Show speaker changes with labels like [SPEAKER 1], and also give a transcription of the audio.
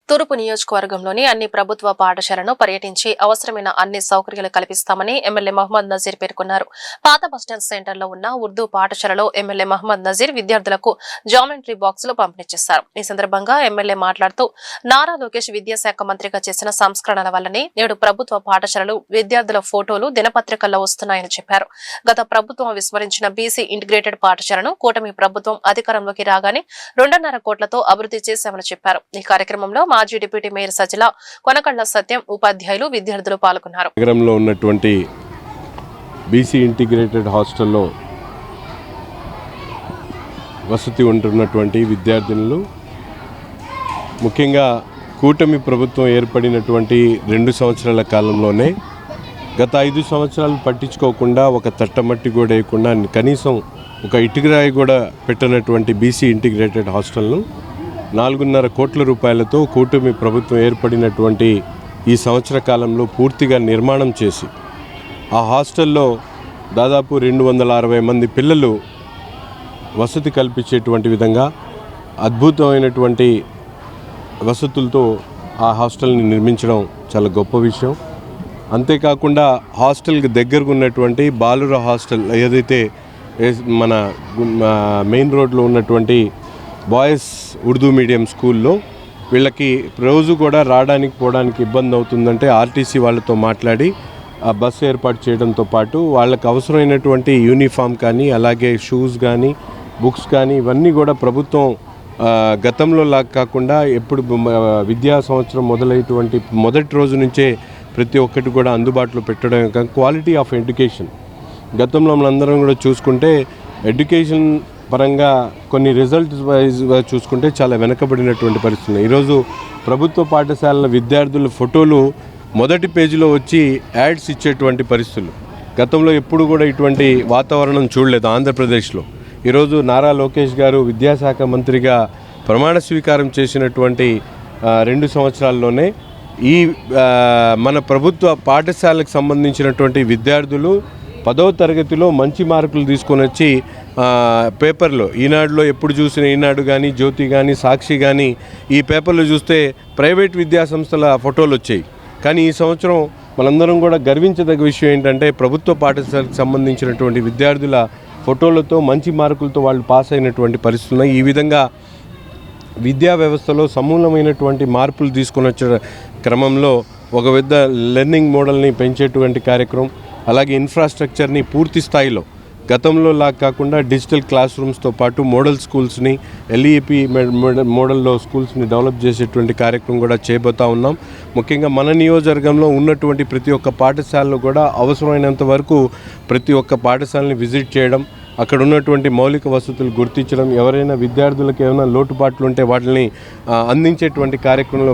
[SPEAKER 1] తూర్పు నియోజకవర్గంలోని అన్ని ప్రభుత్వ పాఠశాలను పర్యటించి అవసరమైన అన్ని సౌకర్యాలు కల్పిస్తామని ఎమ్మెల్యే మహమ్మద్ నజీర్ పేర్కొన్నారు. పాత బస్టాండ్ సెంటర్లో ఉన్న ఉర్దూ పాఠశాలలో ఎమ్మెల్యే మహమ్మద్ నజీర్ విద్యార్థులకు జామెంట్రీ బాక్సులు పంపిణీ చేశారు. ఈ సందర్భంగా ఎమ్మెల్యే మాట్లాడుతూ నారా లోకేష్ విద్యాశాఖ మంత్రిగా చేసిన సంస్కరణల వల్లనే నేడు ప్రభుత్వ పాఠశాలలు విద్యార్థుల ఫోటోలు దినపత్రికల్లో వస్తున్నాయని చెప్పారు. గత ప్రభుత్వం విస్మరించిన బీసీ ఇంటిగ్రేటెడ్ పాఠశాలను కూటమి ప్రభుత్వం అధికారంలోకి రాగానే 2.5 కోట్లతో అభివృద్ధి చేశామని చెప్పారు. ఈ కార్యక్రమంలో మాజీ డిప్యూటీ మేయర్ సజిల, కొనకళ్ళ సత్యం, ఉపాధ్యాయులు, విద్యార్థులు పాల్గొన్నారు.
[SPEAKER 2] నగరంలో ఉన్నటువంటి బీసీ ఇంటిగ్రేటెడ్ హాస్టల్లో వసతి ఉంటున్నటువంటి విద్యార్థినులు ముఖ్యంగా కూటమి ప్రభుత్వం ఏర్పడినటువంటి 2 సంవత్సరాల కాలంలోనే గత 5 సంవత్సరాలు పట్టించుకోకుండా ఒక తట్టమట్టి కూడా వేయకుండా కనీసం ఒక ఇటుకరాయి కూడా పెట్టినటువంటి బీసీ ఇంటిగ్రేటెడ్ హాస్టల్ను 4.5 కోట్ల రూపాయలతో కూటమి ప్రభుత్వం ఏర్పడినటువంటి ఈ సంవత్సర కాలంలో పూర్తిగా నిర్మాణం చేసి ఆ హాస్టల్లో దాదాపు 260 మంది పిల్లలు వసతి కల్పించేటువంటి విధంగా అద్భుతమైనటువంటి వసతులతో ఆ హాస్టల్ని నిర్మించడం చాలా గొప్ప విషయం. అంతేకాకుండా హాస్టల్కి దగ్గరగా ఉన్నటువంటి బాలుర హాస్టల్ ఏదైతే మన మెయిన్ రోడ్లో ఉన్నటువంటి బాయ్స్ ఉర్దూ మీడియం స్కూల్లో వీళ్ళకి రోజు కూడా రావడానికి పోవడానికి ఇబ్బంది అవుతుందంటే ఆర్టీసీ వాళ్ళతో మాట్లాడి ఆ బస్సు ఏర్పాటు చేయడంతో పాటు వాళ్ళకి అవసరమైనటువంటి యూనిఫామ్ కానీ అలాగే షూస్ కానీ బుక్స్ కానీ ఇవన్నీ కూడా ప్రభుత్వం గతంలో లాగా కాకుండా ఎప్పుడు విద్యా సంవత్సరం మొదలైనటువంటి మొదటి రోజు నుంచే ప్రతి ఒక్కటి కూడా అందుబాటులో పెట్టడం క్వాలిటీ ఆఫ్ ఎడ్యుకేషన్ గతంలో మనందరం కూడా చూసుకుంటే ఎడ్యుకేషన్ పరంగా కొన్ని రిజల్ట్స్ వైజ్ చూసుకుంటే చాలా వెనకబడినటువంటి పరిస్థితులు. ఈరోజు ప్రభుత్వ పాఠశాలల విద్యార్థుల ఫోటోలు మొదటి పేజీలో వచ్చి యాడ్స్ ఇచ్చేటువంటి పరిస్థితులు గతంలో ఎప్పుడు కూడా ఇటువంటి వాతావరణం చూడలేదు ఆంధ్రప్రదేశ్లో. ఈరోజు నారా లోకేష్ గారు విద్యాశాఖ మంత్రిగా ప్రమాణ స్వీకారం చేసినటువంటి 2 సంవత్సరాల్లోనే ఈ మన ప్రభుత్వ పాఠశాలకు సంబంధించినటువంటి విద్యార్థులు 10వ తరగతిలో మంచి మార్కులు తీసుకొని వచ్చి పేపర్లో ఈనాడులో ఎప్పుడు చూసిన ఈనాడు కానీ జ్యోతి కానీ సాక్షి కానీ ఈ పేపర్లు చూస్తే ప్రైవేట్ విద్యా సంస్థల ఫోటోలు వచ్చాయి. కానీ ఈ సంవత్సరం మనందరం కూడా గర్వించదగ్గ విషయం ఏంటంటే ప్రభుత్వ పాఠశాలకు సంబంధించినటువంటి విద్యార్థుల ఫోటోలతో మంచి మార్కులతో వాళ్ళు పాస్ అయినటువంటి పరిస్థితులు. ఈ విధంగా విద్యా వ్యవస్థలో సమూలమైనటువంటి మార్పులు తీసుకొని వచ్చే క్రమంలో ఒక పెద్ద లెర్నింగ్ మోడల్ని పెంచేటువంటి కార్యక్రమం, అలాగే ఇన్ఫ్రాస్ట్రక్చర్ని పూర్తి స్థాయిలో గతంలో లాగా కాకుండా డిజిటల్ క్లాస్ రూమ్స్తో పాటు మోడల్ స్కూల్స్ని ఎల్ఈపి మోడల్లో స్కూల్స్ని డెవలప్ చేసేటువంటి కార్యక్రమం కూడా చేయబోతూ ఉన్నాం. ముఖ్యంగా మన నియోజకవర్గంలో ఉన్నటువంటి ప్రతి ఒక్క పాఠశాలలో కూడా అవసరమైనంత వరకు ప్రతి ఒక్క పాఠశాలని విజిట్ చేయడం, అక్కడ ఉన్నటువంటి మౌలిక వసతులు గుర్తించడం, ఎవరైనా విద్యార్థులకు ఏమైనా లోటుపాట్లు ఉంటే వాటిని అందించేటువంటి కార్యక్రమంలో